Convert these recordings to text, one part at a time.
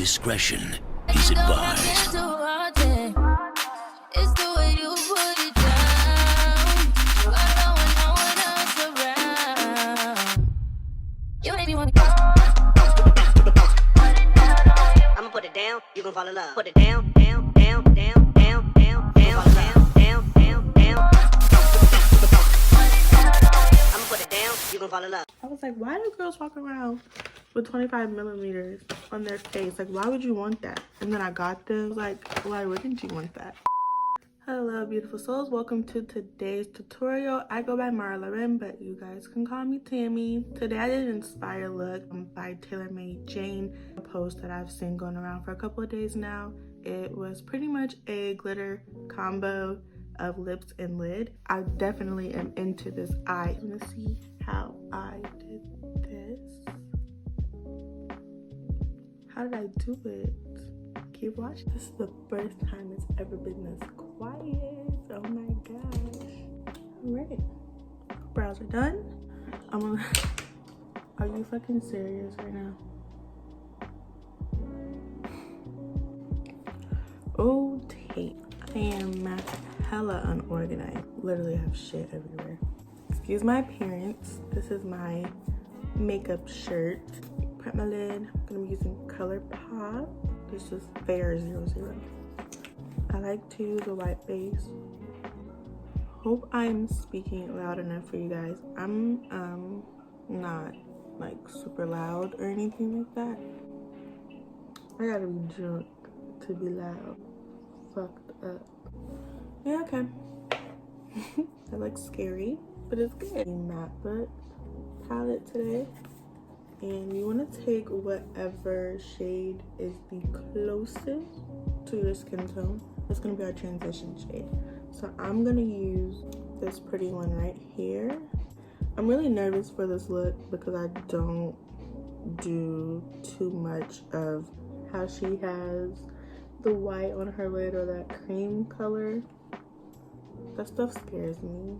Discretion is advised. It's the way you put it down. I know when no one else around. You make me want to I'ma put it down, you gon' fall in love. Put it down, down, down, down, down, down, down, down, down, down, down. I'ma put it down, you gon' fall in love. I was like, why do girls walk around with 25 millimeters on their face? Like, why would you want that? And then I got this, like, why wouldn't you want that? Hello, beautiful souls. Welcome to today's tutorial. I go by Marla Rim, but you guys can call me Tammy. Today I did an Inspire look by TaylorMade Jane, a post that I've seen going around for a couple of days now. It was pretty much a glitter combo of lips and lid. I definitely am into this eye. I'm gonna see how I did this. How did I do it? Keep watching. This is the first time it's ever been this quiet. Oh my gosh. Alright. Brows are done. I'm gonna Are you fucking serious right now? Oh, tape. I am hella unorganized. Literally have shit everywhere. Excuse my appearance. This is my makeup shirt. Prep my lid. I'm gonna be using ColourPop. This is Fair 00. I like to use a white base. Hope I'm speaking loud enough for you guys. I'm not like super loud or anything like that. I gotta be drunk to be loud. Fucked up. Yeah, okay. That looks scary, but it's good. Matte Book palette today. And you want to take whatever shade is the closest to your skin tone. That's going to be our transition shade. So I'm going to use this pretty one right here. I'm really nervous for this look because I don't do too much of how she has the white on her lid or that cream color. That stuff scares me.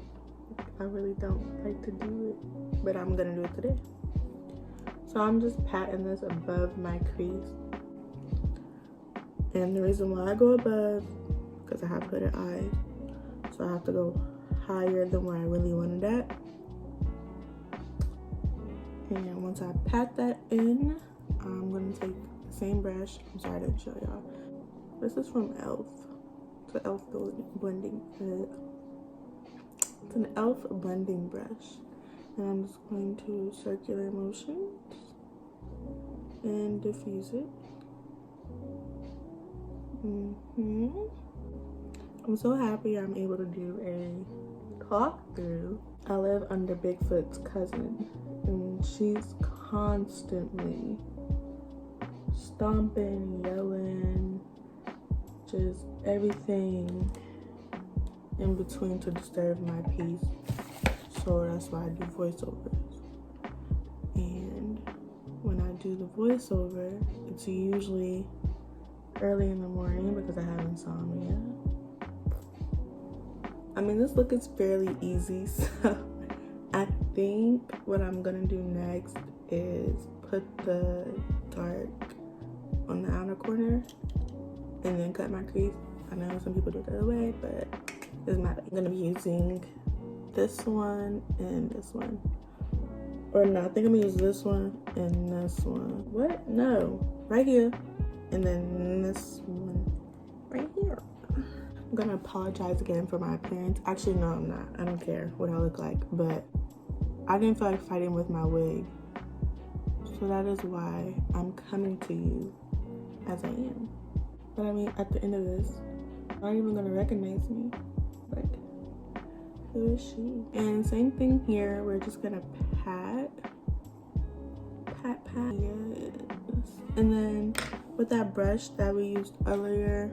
I really don't like to do it, but I'm going to do it today. So I'm just patting this above my crease. And the reason why I go above, because I have hooded eyes. So I have to go higher than where I really wanted at. And once I pat that in, I'm going to take the same brush. I'm sorry I didn't show y'all. This is from e.l.f. It's an e.l.f. blending. It's an e.l.f. blending brush. And I'm just going to circular motions and diffuse it. I'm so happy I'm able to do a talk through. I live under Bigfoot's cousin, and she's constantly stomping, yelling, just everything in between to disturb my peace. So that's why I do voiceovers. And when I do the voiceover, it's usually early in the morning because I have insomnia. I mean, this look is fairly easy, so I think what I'm gonna do next is put the dark on the outer corner and then cut my crease. I know some people do it the other way, but it doesn't matter. I'm gonna be using this one and this one. Or no, I think I'm gonna use this one and this one. What? No, right here. And then this one right here. I'm gonna apologize again for my appearance. Actually, no, I'm not. I don't care what I look like, but I didn't feel like fighting with my wig. So that is why I'm coming to you as I am. But I mean, at the end of this, I'm not even gonna recognize me. Like, who is she? And same thing here. We're just gonna pat. Yes. And then with that brush that we used earlier,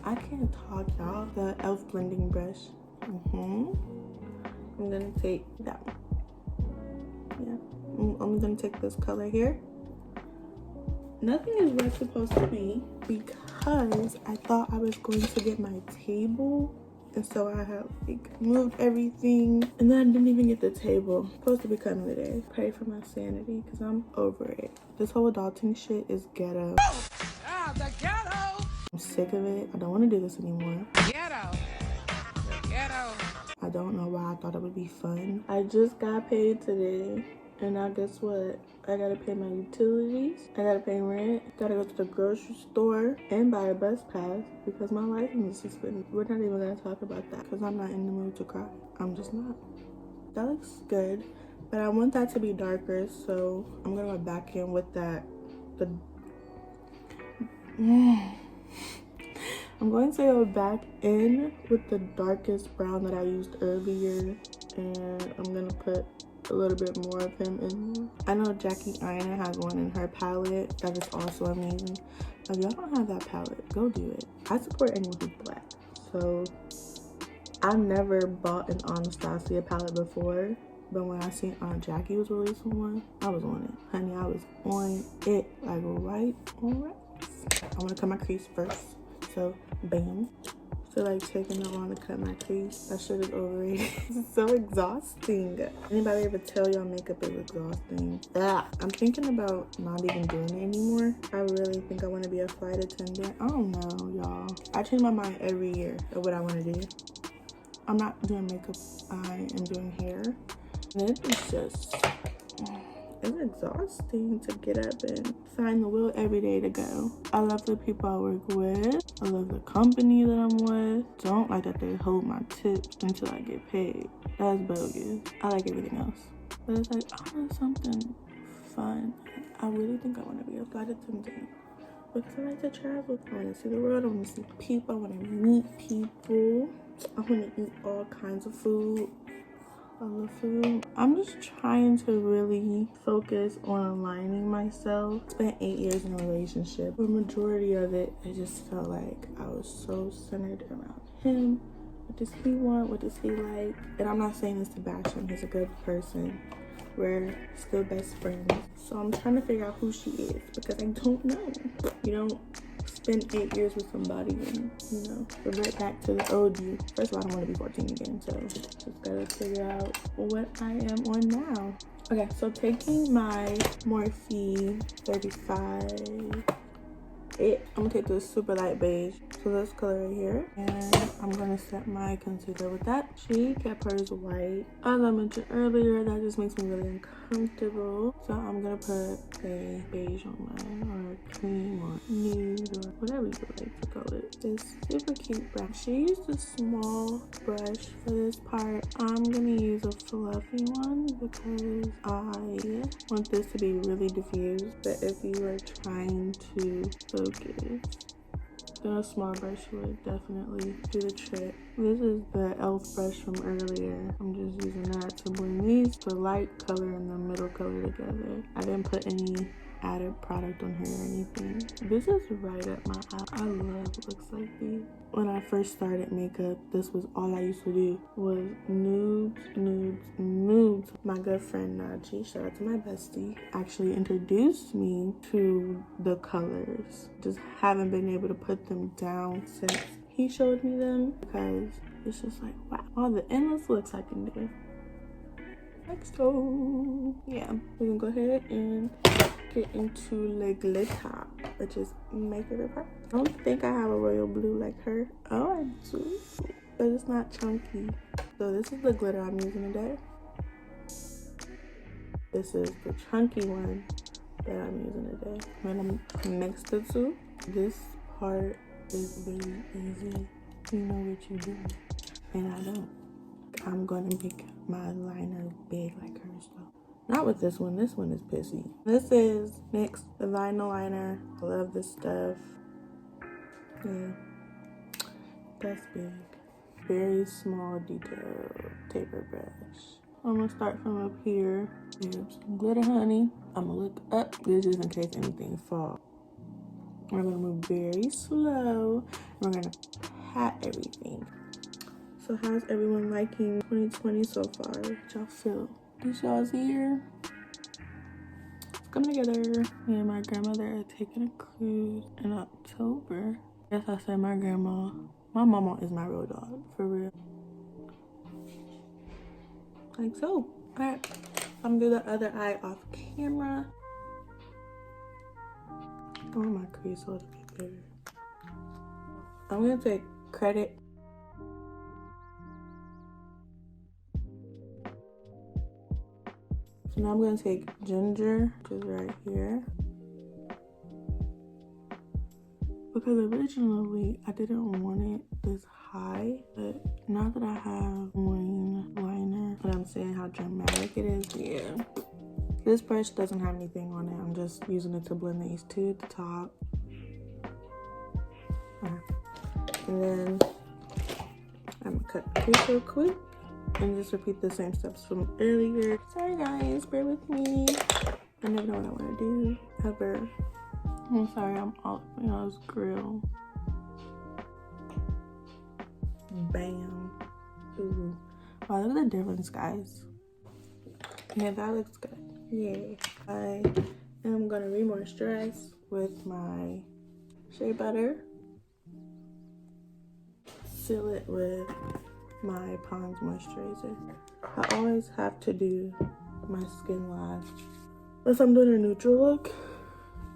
I can't talk, y'all. The e.l.f. blending brush. I'm gonna take that one. Yeah. I'm gonna take this color here. Nothing is where it's supposed to be because I thought I was going to get my table And so I had like moved everything, and then I didn't even get the table. Supposed to be coming today. Pray for my sanity, because I'm over it. This whole adulting shit is ghetto. Ah, the ghetto. I'm sick of it. I don't want to do this anymore. Ghetto. The ghetto. I don't know why I thought it would be fun. I just got paid today, and now guess what? I gotta pay my utilities, I gotta pay rent, gotta go to the grocery store and buy a bus pass because my license is suspended. We're not even gonna talk about that because I'm not in the mood to cry. I'm just not. That looks good, but I want that to be darker, so I'm gonna go back in with that. I'm going to go back in with the darkest brown that I used earlier, and I'm gonna put a little bit more of him in there. I know 𝓗𝓮𝓮𝓮𝓮𝓮 has one in her palette that is also amazing. If y'all don't have that palette, go do it. I support anyone who's black. So I've never bought an Anastasia palette before, but when I seen Aunt Jackie was releasing one, I was on it. Honey, I was on it, like right on right. I want to cut my crease first, so bam. I feel like taking that long to cut my crease. That shit is overrated. It's so exhausting. Anybody ever tell y'all makeup is exhausting? I'm thinking about not even doing it anymore. I really think I want to be a flight attendant. I don't know, y'all. I change my mind every year of what I want to do. I'm not doing makeup. I am doing hair. And it's just, it's exhausting to get up and find the will every day to go. I love the people I work with. I love the company that I'm with. Don't like that they hold my tips until I get paid. That's bogus. I like everything else. But it's like, I want something fun. I really think I want to be a flight attendant because I like to travel. I want to see the world. I want to see people. I want to meet people. I want to eat all kinds of food. I love food. I'm just trying to really focus on aligning myself. I spent 8 years in a relationship. The majority of it, I just felt like I was so centered around him. What does he want? What does he like? And I'm not saying this to bash him. He's a good person. We're still best friends. So I'm trying to figure out who she is because I don't know. You don't spend 8 years with somebody and, you know, revert back to the old you. First of all, I don't want to be 14 again, so just gotta figure out what I am on now. Okay, so taking my Morphe 35, I'm gonna take this super light beige, so this color right here, and I'm gonna set my concealer with that. She kept hers white. As I mentioned earlier, that just makes me really uncomfortable, so I'm gonna put a beige on mine, or cream, or nude, or whatever you would like to call it. This super cute brush. She used a small brush for this part. I'm gonna use a fluffy one because I want this to be really diffused, but if you are trying to focus, then a small brush would definitely do the trick. This is the e.l.f. brush from earlier. I'm just using that to blend the light color and the middle color together. I didn't put any added product on her or anything. This is right up my alley. I love looks like these. When I first started makeup, this was all I used to do was nudes, nudes, nudes. My good friend Najee, shout out to my bestie, actually introduced me to the colors. Just haven't been able to put them down since he showed me them because it's just like, wow, all the endless looks I can do. So yeah, we can go ahead and get into the glitter, which is my favorite part. I don't think I have a royal blue like her. Oh, I do, but it's not chunky. So this is the glitter I'm using today. This is the chunky one that I'm using today. I'm gonna mix the two. This part is really easy. You know what you're doing, and I don't. I'm gonna make my liner big like hers though. Not with this one. This one is pissy. This is NYX the vinyl liner. I love this stuff. Yeah, that's big. Very small detail taper brush. I'm gonna start from up here. Here's some glitter, honey. I'm gonna look up. This is in case anything falls. We're gonna move very slow. We're gonna pat everything. So how's everyone liking 2020 so far? What y'all feel? This y'all's year? It's coming together. Me and my grandmother are taking a cruise in October. Yes, I said my grandma. My mama is my real dog, for real. Like so. Alright, I'm gonna do the other eye off camera. I want my crease a little bit bigger. I'm gonna take credit. So now I'm gonna take ginger, which is right here. Because originally I didn't want it this high, but now that I have wing liner and I'm seeing how dramatic it is, yeah. This brush doesn't have anything on it. I'm just using it to blend these two at the top. And then I'm gonna cut the crease real quick and just repeat the same steps from earlier. Sorry guys, bear with me. I never know what I want to do ever. I'm sorry, I'm all up in y'all's grill. Bam. Ooh. Wow, look at the difference, guys. Yeah, that looks good. Yeah. I am gonna re-moisturize with my shea butter. Seal it with my Pond's moisturizer. I always have to do my skin last. If I'm doing a neutral look,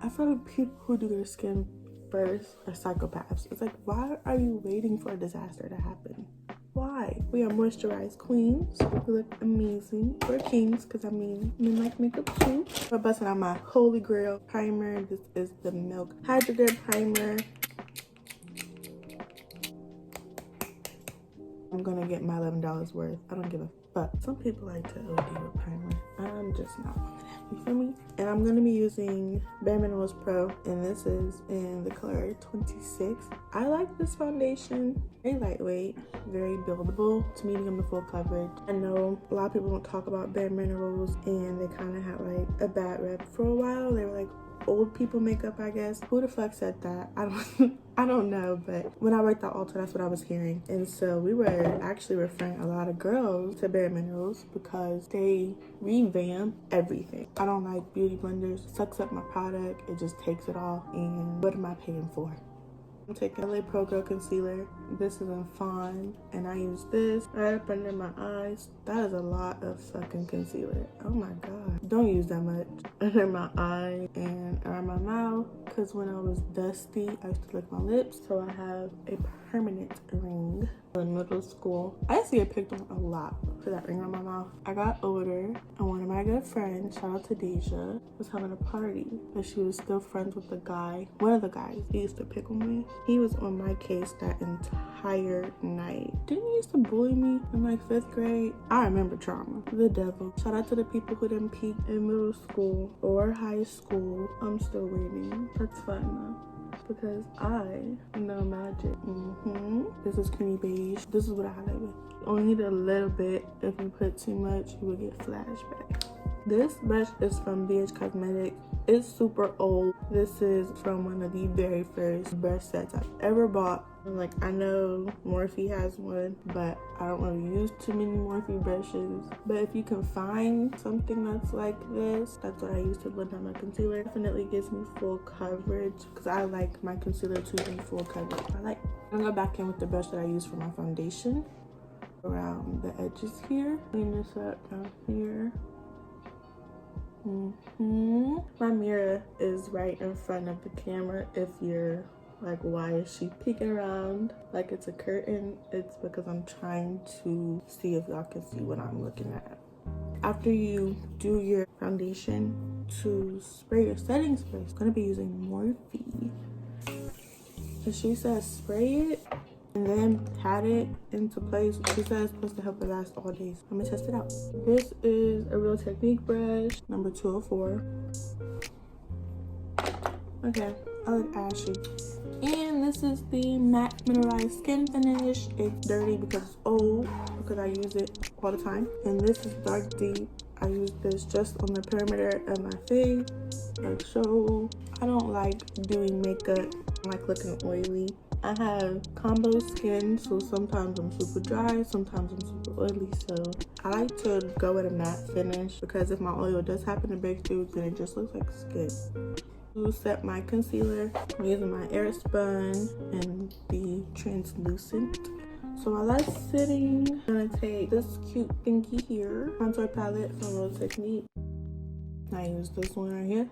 I feel like people who do their skin first are psychopaths. It's like, why are you waiting for a disaster to happen? Why? We are moisturized queens. We look amazing. We're kings, because I mean, men like makeup too. I'm busting out my holy grail primer. This is the Milk Hydro Primer. I'm gonna get my $11 worth. I don't give a fuck. Some people like to OD with primer. I'm just not one of them. You feel me? And I'm gonna be using Bare Minerals Pro, and this is in the color 26. I like this foundation. Very lightweight, very buildable. It's medium to full coverage. I know a lot of people don't talk about Bare Minerals, and they kind of had like a bad rep for a while. They were like old people makeup, I guess. Who the fuck said that? I don't know, but when I worked at Ulta, that's what I was hearing. And so we were actually referring a lot of girls to Bare Minerals because they revamp everything. I don't like beauty blenders. It sucks up my product. It just takes it all. And what am I paying for? I'm taking LA Pro Girl Concealer. This is in Fawn, and I use this right up under my eyes. That is a lot of fucking concealer. Oh my god. Don't use that much under my eye and around my mouth, because when I was dusty, I used to lick my lips. So I have a permanent ring. In middle school, I used to get picked on a lot for that ring on my mouth. I got older, and one of my good friends, shout out to Deja, was having a party, but she was still friends with the guy. One of the guys, he used to pick on me. He was on my case that entire night. Didn't he used to bully me in like 5th grade? I remember trauma. The devil. Shout out to the people who didn't peak in middle school or high school. I'm still waiting. That's fine though, because I know magic. This is creamy beige. This is what I highlight with. You only need a little bit. If you put too much, you will get flashback. This brush is from BH Cosmetics. It's super old. This is from one of the very first brush sets I've ever bought. Like, I know Morphe has one, but I don't really use too many Morphe brushes. But if you can find something that's like this, that's what I use to blend out my concealer. Definitely gives me full coverage, because I like my concealer to be full coverage. I'm gonna go back in with the brush that I use for my foundation around the edges here. Clean this up down here. My mirror is right in front of the camera. If you're like, why is she peeking around like it's a curtain? It's because I'm trying to see if y'all can see what I'm looking at. After you do your foundation, to spray your setting spray, I'm gonna be using Morphe. And she says spray it and then pat it into place. She says it's supposed to help it last all days. I'm gonna test it out. This is a Real Technique brush, number 204. Okay, I look ashy. And this is the matte mineralized skin finish. It's dirty because it's old, because I use it all the time. And this is dark deep. I use this just on the perimeter of my face, like so. I don't like doing makeup. I like looking oily. I have combo skin, so sometimes I'm super dry, sometimes I'm super oily. So I like to go with a matte finish, because if my oil does happen to break through, then it just looks like skin. To set my concealer, I'm using my Airspun and the translucent. So while that's sitting, I'm gonna take this cute thingy here, contour palette from Real Technique. I use this one right here.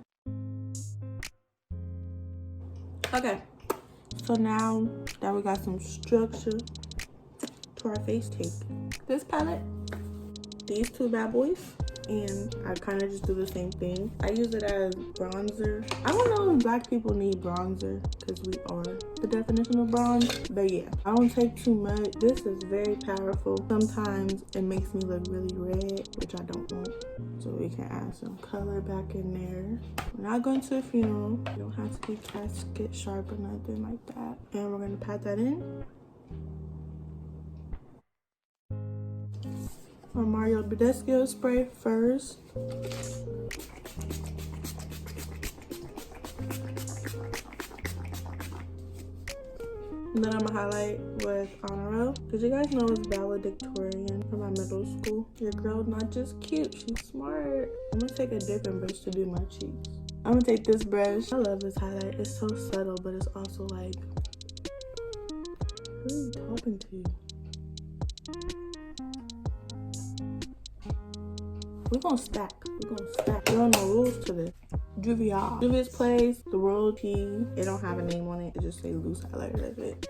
Okay, so now that we got some structure to our face, take this palette, these two bad boys, and I kind of just do the same thing. I use it as bronzer. I don't know if black people need bronzer because we are the definition of bronze, but yeah, I don't take too much. This is very powerful. Sometimes it makes me look really red, which I don't want. So we can add some color back in there. We're not going to a funeral. You don't have to be casket sharp or nothing like that. And we're gonna pat that in. Our Mario Badescu spray first. And then I'm gonna highlight with Honoro. Did you guys know it's valedictorian from my middle school? Your girl not just cute, she's smart. I'm gonna take a different brush to do my cheeks. I'm gonna take this brush. I love this highlight. It's so subtle, but it's also like, who are you talking to? We're gonna stack. There are no rules to this. Juvia's Place, the royalty. It don't have a name on it. It just say loose highlighter. That's it.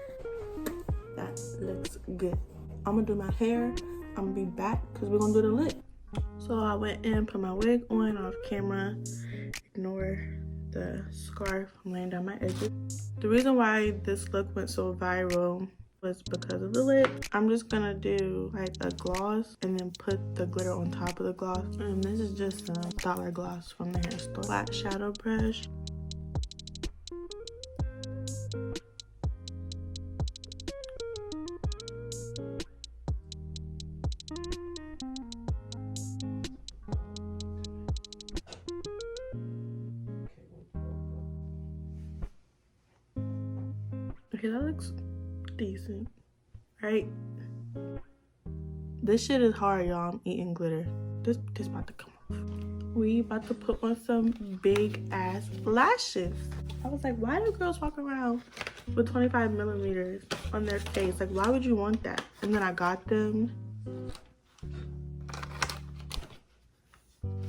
That looks good. I'm gonna do my hair. I'm gonna be back because we're gonna do the lip. So I went in, put my wig on off camera. Ignore the scarf laying down my edges. The reason why this look went so viral was because of the lip. I'm just gonna do like a gloss and then put the glitter on top of the gloss. And this is just a dollar gloss from the hair store. Flat shadow brush. Okay, that looks decent, right? This shit is hard, y'all. I'm eating glitter. This about to come off. We about to put on some big ass lashes. I was like, why do girls walk around with 25 millimeters on their face? Like, why would you want that? And then I got them.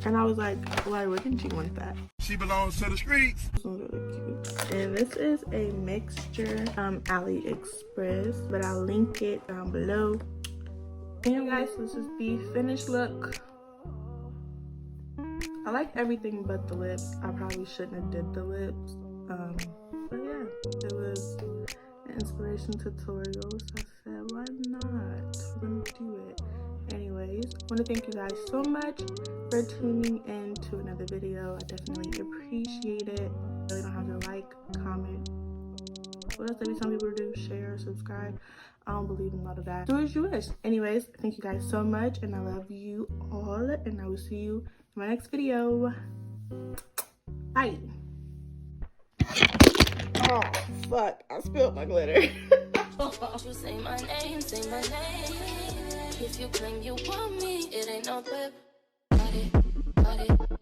And I was like, why wouldn't you want that? She belongs to the streets. This one's really cute. And this is a mixture from AliExpress, but I'll link it down below. And guys, this is the finished look. I like everything but the lips. I probably shouldn't have did the lips. But yeah, it was an inspiration tutorial. So I said, why not? We're gonna do it. Anyways, I want to thank you guys so much for tuning in to another video. I definitely appreciate it. You really don't have to like, comment. What else do we tell people to do? Share, subscribe. I don't believe in a lot of that. Do as you wish. Anyways, thank you guys so much, and I love you all, and I will see you in my next video. Bye. Oh, fuck. I spilled my glitter. You say my name, say my name. If you claim you want me, it ain't no whip. Got it, got it.